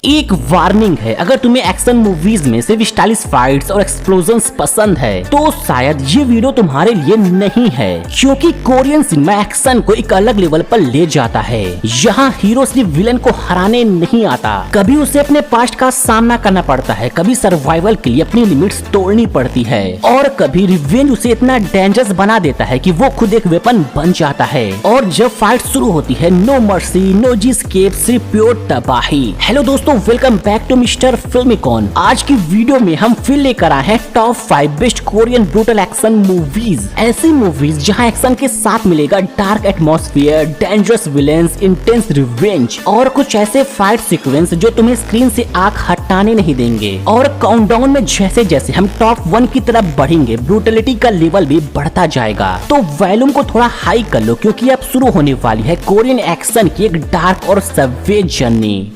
एक वार्निंग है, अगर तुम्हें एक्शन मूवीज में सिर्फ स्टाइलिश फाइट्स और एक्सप्लोजन्स पसंद है तो शायद ये वीडियो तुम्हारे लिए नहीं है, क्योंकि कोरियन सिनेमा एक्शन को एक अलग लेवल पर ले जाता है। यहाँ हीरो सिर्फ विलन को हराने नहीं आता, कभी उसे अपने पास्ट का सामना करना पड़ता है, कभी सर्वाइवल के लिए अपनी लिमिट्स तोड़नी पड़ती है और कभी रिवेंज उसे इतना डेंजरस बना देता है कि वो खुद एक वेपन बन जाता है। और जब फाइट शुरू होती है, नो मर्सी नो एस्केप, सिर्फ प्योर तबाही। हेलो दोस्तों, welcome back to mister Filmicon. आज की वीडियो में हम फिर लेकर आए हैं top 5 best Korean brutal action movies. ऐसी मूवीज जहां एक्शन के साथ मिलेगा dark atmosphere, dangerous villains, intense revenge और कुछ ऐसे फाइट सीक्वेंस जो तुम्हें स्क्रीन से आंख हटाने नहीं देंगे। और काउंटडाउन में जैसे जैसे हम टॉप 1 की तरफ बढ़ेंगे, ब्रूटलिटी का लेवल भी बढ़ता जाएगा। तो वॉल्यूम को थोड़ा हाई कर लो, क्योंकि अब शुरू होने वाली है कोरियन एक्शन की एक डार्क और सवेज जर्नी।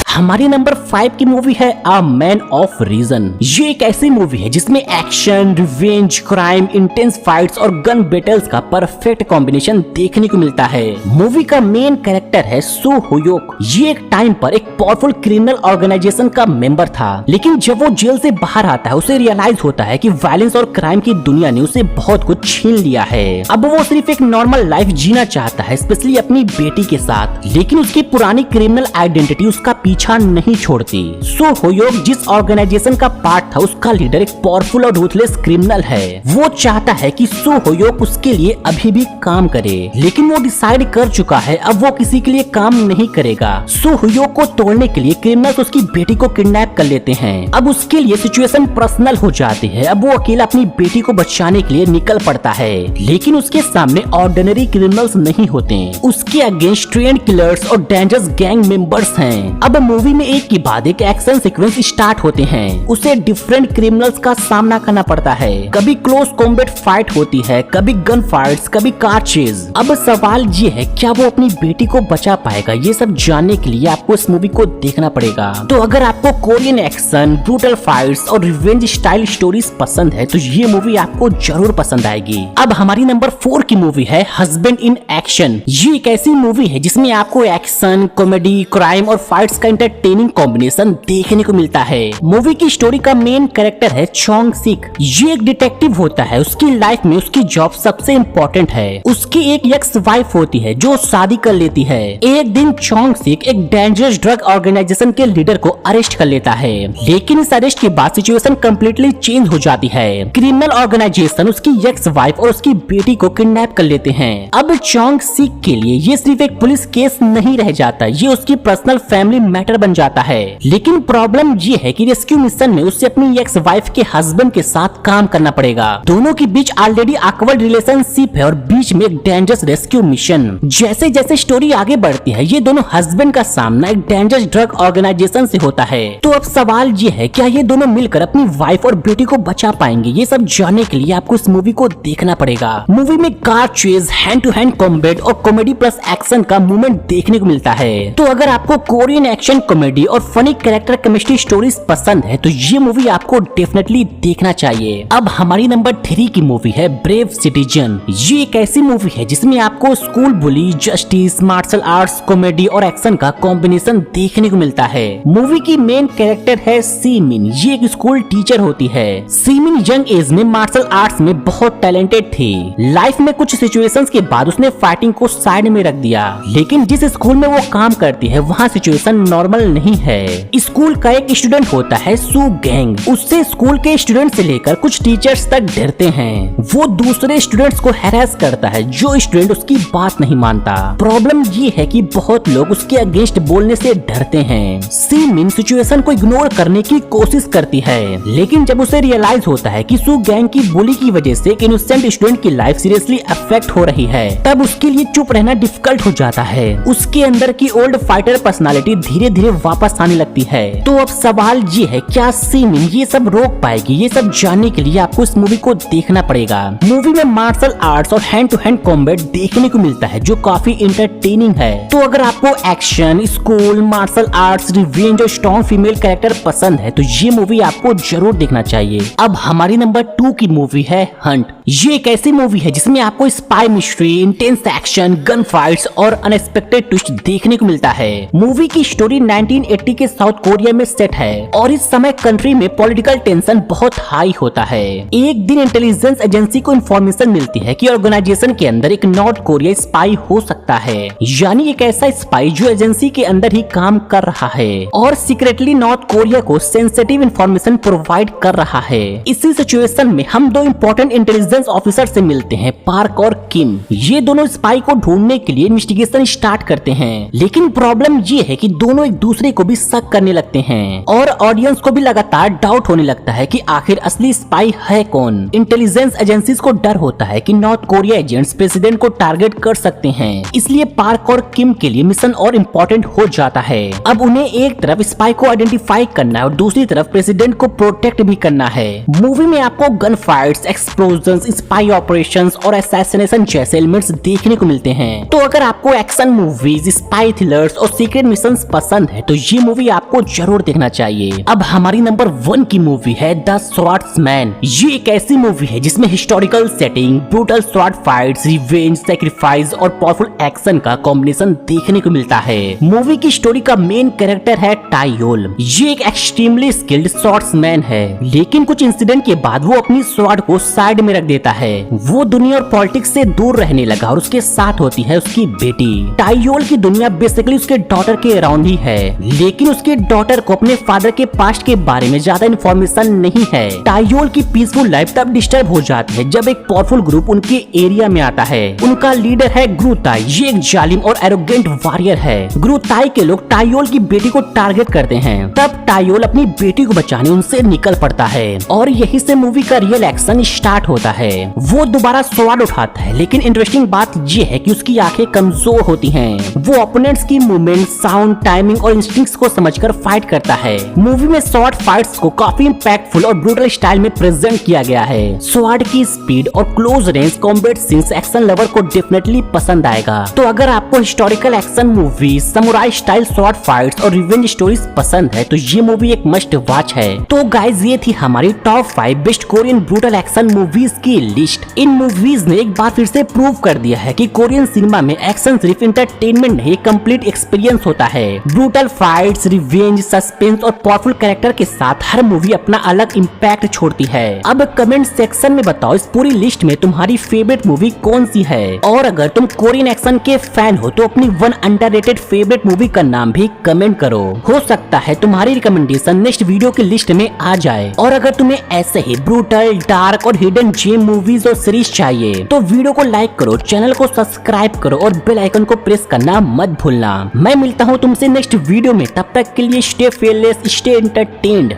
हमारी नंबर 5 की मूवी है अ मैन ऑफ रीजन। ये एक ऐसी मूवी है जिसमें action, revenge, crime, intense fights और गन बैटल्स का परफेक्ट कॉम्बिनेशन देखने को मिलता है। मूवी का मेन कैरेक्टर है सो होयोक। ये एक टाइम पर एक पावरफुल क्रिमिनल ऑर्गेनाइजेशन का मेंबर था, लेकिन जब वो जेल से बाहर आता है उसे रियलाइज होता है कि वायलेंस और क्राइम की दुनिया ने उसे बहुत कुछ छीन लिया है। अब वो सिर्फ एक नॉर्मल लाइफ जीना चाहता है, स्पेशली अपनी बेटी के साथ, लेकिन उसकी पुरानी क्रिमिनल आइडेंटिटी उसका पीछा नहीं छोड़ती। सो होयोक जिस ऑर्गेनाइजेशन का पार्ट था, उसका लीडर एक पावरफुल और रूथलेस क्रिमिनल है। वो चाहता है कि सो होयोक उसके लिए अभी भी काम करे, लेकिन वो डिसाइड कर चुका है अब वो किसी के लिए काम नहीं करेगा। सो होयोक को तोड़ने के लिए क्रिमिनल्स उसकी बेटी को किडनैप कर लेते हैं। अब उसके लिए सिचुएशन पर्सनल हो जाती है। अब वो अकेला अपनी बेटी को बचाने के लिए निकल पड़ता है, लेकिन उसके सामने ऑर्डिनरी क्रिमिनल्स नहीं होते, उसके अगेंस्ट ट्रेंड किलर्स और डेंजरस गैंग मेंबर्स हैं। अब मूवी में एक के बाद एक एक्शन सीक्वेंस स्टार्ट होते हैं। उसे डिफरेंट क्रिमिनल्स का सामना करना पड़ता है, कभी क्लोज कॉम्बैट फाइट होती है, कभी गन फाइट्स, कभी कार चेज। अब सवाल ये है, क्या वो अपनी बेटी को बचा पाएगा? ये सब जानने के लिए आपको इस मूवी को देखना पड़ेगा। तो अगर आपको कोरियन एक्शन, ब्रूटल फाइट्स और रिवेंज स्टाइल स्टोरीज पसंद है तो ये मूवी आपको जरूर पसंद आएगी। अब हमारी नंबर 4 की मूवी है हस्बैंड इन एक्शन। ये एक ऐसी मूवी है जिसमें आपको एक्शन, कॉमेडी, क्राइम और फाइट्स का एंटरटेनिंग कॉम्बिनेशन देखने को मिलता है। मूवी की स्टोरी का मेन कैरेक्टर है चोंग सिक। ये एक डिटेक्टिव होता है। उसकी लाइफ में उसकी जॉब सबसे इम्पोर्टेंट है। उसकी एक एक्स वाइफ होती है जो शादी कर लेती है। एक दिन चोंग सिक एक डेंजरस ड्रग ऑर्गेनाइजेशन के लीडर को अरेस्ट कर लेता है, लेकिन इस अरेस्ट के बाद सिचुएशन कम्प्लीटली चेंज हो जाती है। क्रिमिनल ऑर्गेनाइजेशन उसकी एक्स वाइफ और उसकी बेटी को किडनैप कर लेते हैं। अब चोंग सिक के लिए ये सिर्फ एक पुलिस केस नहीं रह जाता, ये उसकी पर्सनल फैमिली मैटर बन जाता है। लेकिन प्रॉब्लम ये है कि रेस्क्यू मिशन में उसे अपनी एक्स वाइफ के हस्बैंड के साथ काम करना पड़ेगा। दोनों के बीच ऑलरेडी ऑकवर्ड रिलेशनशिप है और बीच में एक डेंजरस रेस्क्यू मिशन। जैसे जैसे स्टोरी आगे बढ़ती है, ये दोनों हस्बैंड का सामना एक डेंजरस ड्रग ऑर्गेनाइजेशन से होता है। तो अब सवाल ये है, क्या ये दोनों मिलकर अपनी वाइफ और बेटी को बचा पाएंगे? ये सब जानने के लिए आपको इस मूवी को देखना पड़ेगा। मूवी में car chase, hand to hand combat और कॉमेडी प्लस एक्शन का मूवमेंट देखने को मिलता है। तो अगर आपको कोरियन एक्शन, कॉमेडी और फनी कैरेक्टर केमिस्ट्री स्टोरीज पसंद है तो ये मूवी आपको डेफिनेटली देखना चाहिए। अब हमारी नंबर 3 की मूवी है ब्रेव सिटीजन। ये एक ऐसी मूवी है जिसमें आपको स्कूल बुली, जस्टिस, मार्शल आर्ट्स, कॉमेडी और एक्शन का कॉम्बिनेशन देखने को मिलता है। मूवी की मेन कैरेक्टर है सीमिन। ये एक स्कूल टीचर होती है। सीमिन यंग एज में मार्शल आर्ट्स में बहुत टैलेंटेड थी। लाइफ में कुछ सिचुएशंस के बाद उसने फाइटिंग को साइड में रख दिया, लेकिन जिस स्कूल में वो काम करती है वहाँ सिचुएशन नॉर्मल नहीं है। स्कूल का एक स्टूडेंट होता है सू गैंग। उससे स्कूल के स्टूडेंट से लेकर कुछ टीचर्स तक डरते हैं। वो दूसरे स्टूडेंट्स को हैरेस करता है जो स्टूडेंट उसकी बात नहीं मानता। प्रॉब्लम ये है कि बहुत लोग उसके अगेंस्ट बोलने से डरते हैं। सीमिन सिचुएशन को इग्नोर करने की कोशिश करती है, लेकिन जब उसे रियलाइज होता है कि सू गैंग की बुली की वजह से एक इनोसेंट स्टूडेंट की लाइफ सीरियसली अफेक्ट हो रही है, तब उसके लिए चुप रहना डिफिकल्ट हो जाता है। उसके अंदर की ओल्ड फाइटर पर्सनालिटी धीरे धीरे वापस आने लगती है। तो अब सवाल ये है, क्या सीमिन ये सब रोक पाएगी? ये सब जानने के लिए आपको इस मूवी को देखना पड़ेगा। मूवी में मार्शल आर्ट्स और हैंड टू हैंड कॉम्बैट देखने को मिलता है जो काफी इंटरटेनिंग है। तो अगर आपको action, school, martial arts, revenge और स्ट्रॉन्ग फीमेल कैरेक्टर पसंद है तो ये मूवी आपको जरूर देखना चाहिए। अब हमारी नंबर 2 की मूवी है हंट। ये एक ऐसी मूवी है जिसमें आपको spy mystery, intense action, gun fights और अनएक्सपेक्टेड ट्विस्ट देखने को मिलता है। मूवी की स्टोरी 1980 के साउथ कोरिया में सेट है और इस समय कंट्री में पॉलिटिकल टेंशन बहुत हाई होता है। एक दिन इंटेलिजेंस एजेंसी को इन्फॉर्मेशन मिलती है कि ऑर्गेनाइजेशन के अंदर एक नॉर्थ कोरिया स्पाई हो सकता है, यानी एक ऐसा स्पाई जो एजेंसी के अंदर ही काम कर रहा है और सीक्रेटली नॉर्थ कोरिया को सेंसिटिव इंफॉर्मेशन प्रोवाइड कर रहा है। इसी सिचुएशन में हम दो इम्पोर्टेंट इंटेलिजेंस ऑफिसर से मिलते हैं, पार्क और किम। ये दोनों स्पाई को ढूंढने के लिए इन्वेस्टिगेशन स्टार्ट करते हैं, लेकिन प्रॉब्लम ये है कि दोनों एक दूसरे को भी शक करने लगते हैं और ऑडियंस को भी लगातार डाउट होने लगता है कि आखिर असली स्पाई है कौन। इंटेलिजेंस एजेंसीज को डर होता है कि नॉर्थ कोरिया एजेंट्स प्रेसिडेंट को टारगेट कर सकते हैं, इसलिए पार्क और किम के लिए मिशन और इम्पोर्टेंट हो जाता है। अब उन्हें एक तरफ स्पाई को आइडेंटिफाई करना है और दूसरी तरफ प्रेसिडेंट को प्रोटेक्ट भी करना है। मूवी में आपको gun fights, explosions, spy operations और असैसिनेशन जैसे एलिमेंट्स देखने को मिलते हैं। तो अगर आपको एक्शन मूवीज, स्पाई थ्रिलर्स और सीक्रेट मिशंस पसंद है तो ये मूवी आपको जरूर देखना चाहिए। अब हमारी नंबर 1 की मूवी है द स्वॉर्ड्समैन। ये एक ऐसी मूवी है जिसमें historical setting, brutal sword fights, revenge, sacrifice और पावरफुल एक्शन का कॉम्बिनेशन देखने को मिलता है। मूवी की स्टोरी का मेन कैरेक्टर है टाइयोल। ये एक एक्सट्रीमली स्किल्ड स्वॉर्ड्समैन है, लेकिन कुछ इंसिडेंट के बाद वो अपनी स्वॉर्ड को साइड में रख देता है। वो दुनिया और पॉलिटिक्स से दूर रहने लगा और उसके साथ होती है उसकी बेटी। टाइयोल की दुनिया बेसिकली उसके डॉटर के अराउंड ही है, लेकिन उसके डॉटर को अपने फादर के पास्ट के बारे में ज्यादा इन्फॉर्मेशन नहीं है। टाइयोल की पीसफुल लाइफ तब डिस्टर्ब हो जाती है जब एक पावरफुल ग्रुप उनके एरिया में आता है। उनका लीडर है ग्रुताई। ये एक जालिम और एरोगेंट वॉरियर है। ग्रुताई के लोग टाइयोल की बेटी को टारगेट करते हैं, तब टाइयोल अपनी बेटी को बचाने उनसे निकल पड़ता है और यही से मूवी का रियल एक्शन स्टार्ट होता है। वो दोबारा स्वॉर्ड उठाता है, लेकिन इंटरेस्टिंग बात ये है कि उसकी आंखें कमजोर होती हैं। वो ओपोनेंट्स की मूवमेंट, साउंड, टाइमिंग और इंस्टिंक्ट्स को समझकर फाइट करता है। मूवी में स्वॉर्ड फाइट्स को काफी इम्पैक्टफुल और ब्रूटल स्टाइल में प्रेजेंट किया गया है। स्वॉर्ड की स्पीड और close range combat scenes action lover को डेफिनेटली पसंद आएगा। तो अगर आपको historical action movie, samurai style sword fights और रिवेंज स्टोरीज पसंद है तो ये मूवी एक मस्ट वॉच है। तो गाइज ये थी हमारी top 5 best Korean brutal action movies की लिस्ट। इन मूवीज ने एक बार फिर से प्रूव कर दिया है कि कोरियन सिनेमा में एक्शन सिर्फ एंटरटेनमेंट नहीं, कंप्लीट एक्सपीरियंस होता है। ब्रूटल फाइट्स, रिवेंज, सस्पेंस और पावरफुल कैरेक्टर के साथ हर मूवी अपना अलग इम्पैक्ट छोड़ती है। अब कमेंट सेक्शन में बताओ इस पूरी लिस्ट में तुम्हारी फेवरेट मूवी कौन सी है, और अगर तुम कोरियन एक्शन के फैन हो तो अपनी 1 अंडररेटेड फेवरेट मूवी का नाम भी कमेंट करो। हो सकता है तुम्हारी रिकमेंडेशन नेक्स्ट वीडियो की लिस्ट में आ जाए। और अगर तुम्हें ऐसे ही ब्रूटल, डार्क और हिडन जेम मूवीज और सीरीज चाहिए तो वीडियो को लाइक करो, चैनल को सब्सक्राइब करो और बेल आइकन को प्रेस करना मत भूलना। मैं मिलता हूँ तुमसे नेक्स्ट वीडियो में, तब तक के लिए स्टे फेयरलेस, स्टे एंटरटेन्ड।